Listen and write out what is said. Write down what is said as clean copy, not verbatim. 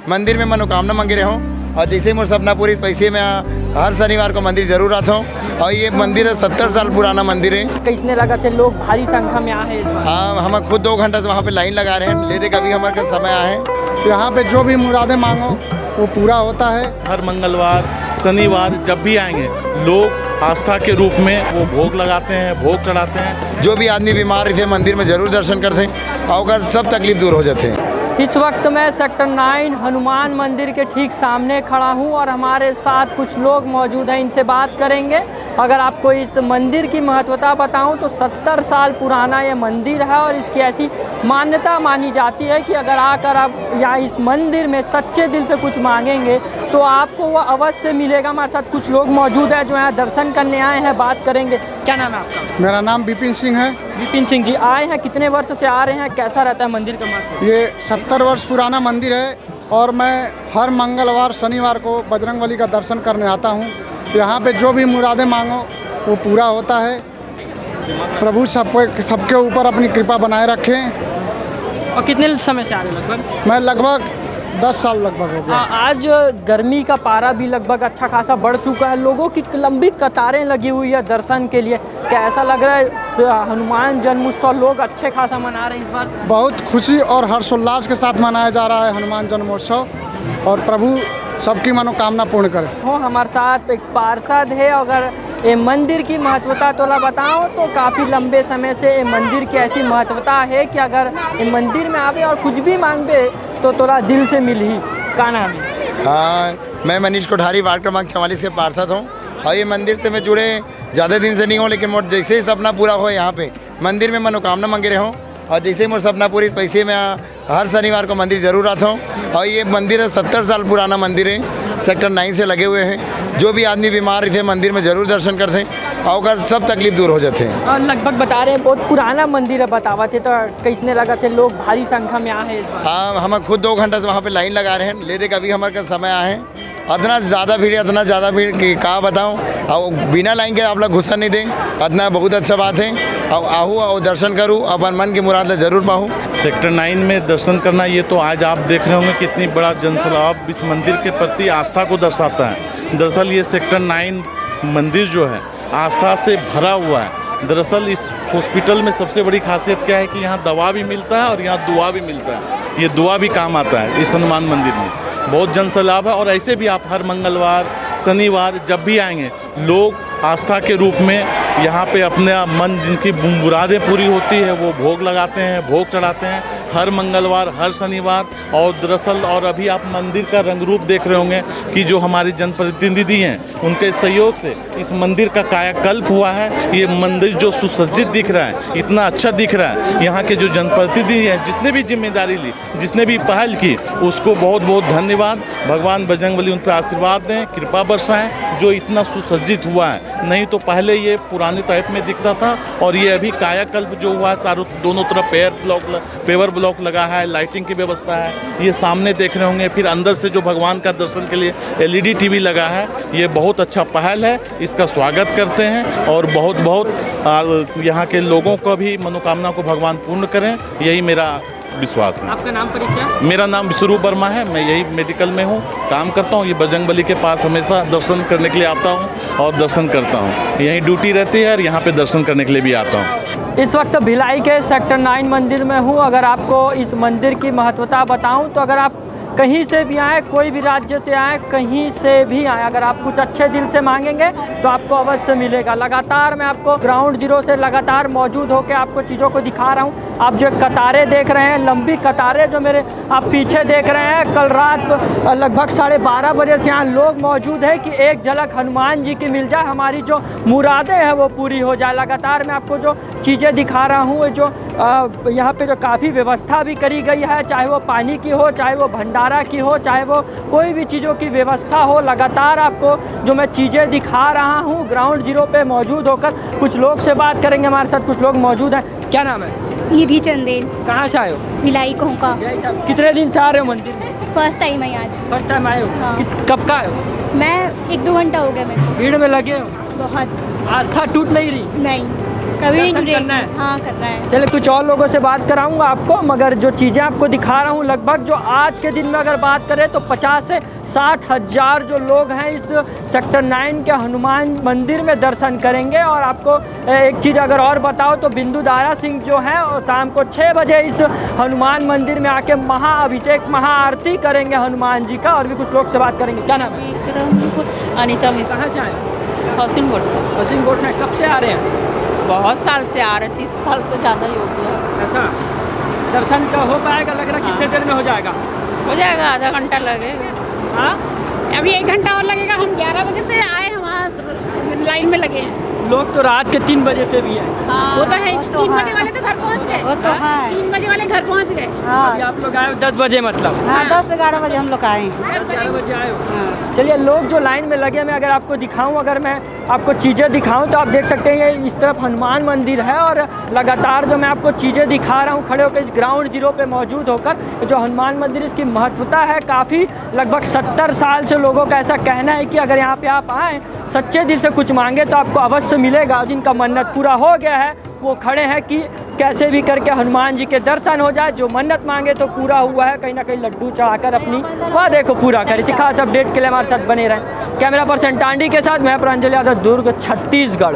मंदिर में मनोकामना मांगे रहा हूँ और जैसे मोर सपना पूरी वैसे मैं हर शनिवार को मंदिर जरूर आता हूँ। और ये मंदिर 70 साल पुराना मंदिर है। कैसने लगा थे लोग भारी संख्या में आए इस बार? हाँ, हम खुद 2 घंटा से वहाँ पे लाइन लगा रहे हैं, लेते कभी हमारे समय आए हैं। यहाँ पे जो भी मुरादें मांगो वो पूरा होता है। हर मंगलवार शनिवार जब भी आएंगे लोग आस्था के रूप में वो भोग लगाते हैं, भोग चढ़ाते हैं। जो भी आदमी बीमार थे मंदिर में जरूर दर्शन करते हैं और सब तकलीफ दूर हो जाते हैं। इस वक्त मैं सेक्टर 9 हनुमान मंदिर के ठीक सामने खड़ा हूं और हमारे साथ कुछ लोग मौजूद हैं, इनसे बात करेंगे। अगर आपको इस मंदिर की महत्वता बताऊं तो 70 साल पुराना ये मंदिर है और इसकी ऐसी मान्यता मानी जाती है कि अगर आकर आप यहाँ इस मंदिर में सच्चे दिल से कुछ मांगेंगे तो आपको वो अवश्य मिलेगा। हमारे साथ कुछ लोग मौजूद हैं जो यहाँ दर्शन करने आए हैं, बात करेंगे। क्या नाम है आपका? मेरा नाम विपिन सिंह है। विपिन सिंह जी, आए हैं कितने वर्ष से आ रहे हैं, कैसा रहता है मंदिर का महत्व? ये 70 वर्ष पुराना मंदिर है और मैं हर मंगलवार शनिवार को बजरंगबली का दर्शन करने आता हूँ। यहाँ पे जो भी मुरादें मांगो वो पूरा होता है। प्रभु सबके ऊपर अपनी कृपा बनाए रखें। और कितने समय से आ रहे हैं लगभग? मैं लगभग 10 साल लगभग हो गया। आज गर्मी का पारा भी लगभग अच्छा खासा बढ़ चुका है, लोगों की लंबी कतारें लगी हुई है दर्शन के लिए। कैसा लग रहा है हनुमान जन्मोत्सव लोग अच्छे खासा मना रहे हैं इस बार? बहुत खुशी और हर्षोल्लास के साथ मनाया जा रहा है हनुमान जन्मोत्सव और प्रभु सबकी मनोकामना पूर्ण करे। हो हमारे साथ एक पार्षद है। अगर ये मंदिर की महत्वता तोला बताओ तो काफ़ी लंबे समय से ये मंदिर की ऐसी महत्वता है कि अगर ये मंदिर में आवे और कुछ भी मांगे तो तोला दिल से मिल ही। का नाम है? हाँ, मैं मनीष कोठारी, वार्ड क्रमांक 44 के पार्षद हूँ और ये मंदिर से मैं जुड़े ज़्यादा दिन से नहीं हूँ, लेकिन मोर जैसे ही सपना पूरा हो यहाँ पे मंदिर में मनोकामना मांगे रहा हूँ और जैसे ही मोर सपना पूरी वैसे मैं हर शनिवार को मंदिर जरूर आता हूँ। और ये मंदिर 70 साल पुराना मंदिर है, सेक्टर 9 से लगे हुए हैं। जो भी आदमी बीमार थे मंदिर में जरूर दर्शन करते हैं और सब तकलीफ दूर हो जाते हैं। और लगभग बता रहे हैं बहुत पुराना मंदिर है, बतावा थे तो कैसने लगा थे लोग भारी संख्या में आए इस बार? हाँ, हम खुद 2 घंटा से वहाँ पे लाइन लगा रहे हैं, लेते कभी हमारे समय आए हैं। इतना ज़्यादा भीड़ कि कहाँ बताऊँ। और बिना लाइन के आप लोग घुसा नहीं दें, इतना बहुत अच्छा बात है। और आहू और दर्शन करूँ, अपन मन की मुराद जरूर पाऊँ। सेक्टर 9 में दर्शन करना, ये तो आज आप देख रहे होंगे कितनी बड़ा जनसैलाब इस मंदिर के प्रति आस्था को दर्शाता है। दरअसल ये सेक्टर 9 मंदिर जो है आस्था से भरा हुआ है। दरअसल इस हॉस्पिटल में सबसे बड़ी खासियत क्या है कि यहाँ दवा भी मिलता है और यहाँ दुआ भी मिलता है। ये दुआ भी काम आता है इस हनुमान मंदिर में। बहुत जनसैलाब है और ऐसे भी आप हर मंगलवार शनिवार जब भी आएंगे लोग आस्था के रूप में यहाँ पे अपने मन जिनकी मुरादें पूरी होती है वो भोग लगाते हैं, भोग चढ़ाते हैं हर मंगलवार हर शनिवार। और दरअसल और अभी आप मंदिर का रंग रूप देख रहे होंगे कि जो हमारी जनप्रतिनिधि हैं उनके सहयोग से इस मंदिर का कायाकल्प हुआ है। ये मंदिर जो सुसज्जित दिख रहा है, इतना अच्छा दिख रहा है, यहाँ के जो जनप्रतिनिधि हैं जिसने भी जिम्मेदारी ली, जिसने भी पहल की, उसको बहुत बहुत धन्यवाद। भगवान बजरंगबली उन पर आशीर्वाद दें, कृपा बरसाएं जो इतना सुसज्जित हुआ है। नहीं तो पहले ये पुराने टाइप में दिखता था और ये अभी कायाकल्प जो हुआ है, चारों दोनों तरफ पेवर ब्लॉक लगा है, लाइटिंग की व्यवस्था है। ये सामने देख रहे होंगे, फिर अंदर से जो भगवान का दर्शन के लिए LED TV लगा है। ये बहुत अच्छा पहल है, इसका स्वागत करते हैं और बहुत बहुत यहाँ के लोगों को भी मनोकामना को भगवान पूर्ण करें, यही मेरा विश्वास है। आपका नाम परिचय? मेरा नाम विश्वरूप वर्मा है, मैं यही मेडिकल में हूँ, काम करता हूँ। ये बजरंगबली के पास हमेशा दर्शन करने के लिए आता हूँ और दर्शन करता हूँ। यहीं ड्यूटी रहती है और यहाँ पे दर्शन करने के लिए भी आता हूँ। इस वक्त भिलाई के सेक्टर 9 मंदिर में हूँ। अगर आपको इस मंदिर की महत्वता बताऊँ तो अगर आप कहीं से भी आए, कोई भी राज्य से आए, कहीं से भी आए, अगर आप कुछ अच्छे दिल से मांगेंगे तो आपको अवश्य मिलेगा। लगातार मैं आपको ग्राउंड जीरो से लगातार मौजूद होकर आपको चीज़ों को दिखा रहा हूँ। आप जो कतारें देख रहे हैं, लंबी कतारें जो मेरे आप पीछे देख रहे हैं, कल रात लगभग 12:30 बजे से यहाँ लोग मौजूद है कि एक झलक हनुमान जी की मिल जाए, हमारी जो मुरादें हैं वो पूरी हो जाए। लगातार मैं आपको जो चीज़ें दिखा रहा हूँ, जो यहाँ पे जो काफ़ी व्यवस्था भी करी गई है, चाहे वो पानी की हो, चाहे वो भंडारा की हो, चाहे वो कोई भी चीज़ों की व्यवस्था हो। लगातार आपको जो मैं चीज़ें दिखा रहा हूँ ग्राउंड जीरो पे मौजूद होकर कुछ लोग से बात करेंगे। हमारे साथ कुछ लोग मौजूद हैं। क्या नाम है? निधि चंदेल। कहाँ से आए हो? भिलाई कोंका। कितने दिन से आ रहे हो मंदिर में? फर्स्ट टाइम है आज। फर्स्ट टाइम आए हो? हाँ। कब का आए हो? मैं 1-2 घंटा हो गया मेरे को। भीड़ में लगे हो? बहुत। आस्था टूट नहीं रही? नहीं। कभी नहीं दर्शन जुड़े। करना है? हाँ करना है। चलिए कुछ और लोगों से बात कराऊंगा आपको, मगर जो चीज़ें आपको दिखा रहा हूँ लगभग जो आज के दिन में अगर बात करें तो 50 से 60 हज़ार जो लोग हैं इस सेक्टर 9 के हनुमान मंदिर में दर्शन करेंगे। और आपको एक चीज़ अगर और बताओ तो बिंदु दारा सिंह जो है और शाम को 6 बजे इस हनुमान मंदिर में आके महाअभिषेक महाआरती करेंगे हनुमान जी का। और भी कुछ लोग से बात करेंगे। क्या नाम है? अनीता मिश्रा, कहाँ से आए? हौसिन बोर्ड से। वसीम कोट में कब से आ रहे हैं? बहुत साल से आ रहे, 30 साल से ज़्यादा ही हो गया। ऐसा दर्शन का हो पाएगा लग रहा? कितने देर में हो जाएगा? हो जाएगा, आधा घंटा लगेगा। हाँ, अभी 1 घंटा और लगेगा। हम 11 बजे से आए हैं, वहाँ लाइन में लगे हैं। लोग तो रात के 3 बजे से भी हैं। वो तो है, 3 बजे वाले तो घर पहुँच गए। वो तो है। 3 बजे वाले घर पहुँच गए। अभी आप लोग आए हो 10 बजे मतलब? हाँ, 10-11 बजे हम लोग आए हैं। 11 बजे आए हो। चलिए लोग जो लाइन में लगे, मैं अगर आपको दिखाऊं, अगर मैं आपको चीज़ें दिखाऊं तो आप देख सकते हैं ये इस तरफ हनुमान मंदिर है। और लगातार जो मैं आपको चीज़ें दिखा रहा हूं खड़े होकर इस ग्राउंड जीरो पे मौजूद होकर, जो हनुमान मंदिर इसकी महत्वता है काफ़ी। लगभग 70 साल से लोगों का ऐसा कहना है कि अगर यहाँ पे आप आएँ, सच्चे दिल से कुछ मांगे तो आपको अवश्य मिलेगा। जिनका मन्नत पूरा हो गया है वो खड़े हैं कि कैसे भी करके हनुमान जी के दर्शन हो जाए। जो मन्नत मांगे तो पूरा हुआ है, कहीं ना कहीं लड्डू चढ़ाकर अपनी वादे को पूरा करें। इसी खास अपडेट के लिए हमारे साथ बने रहें। कैमरा पर्सन टांडी के साथ मैं प्रांजल यादव, दुर्ग, छत्तीसगढ़।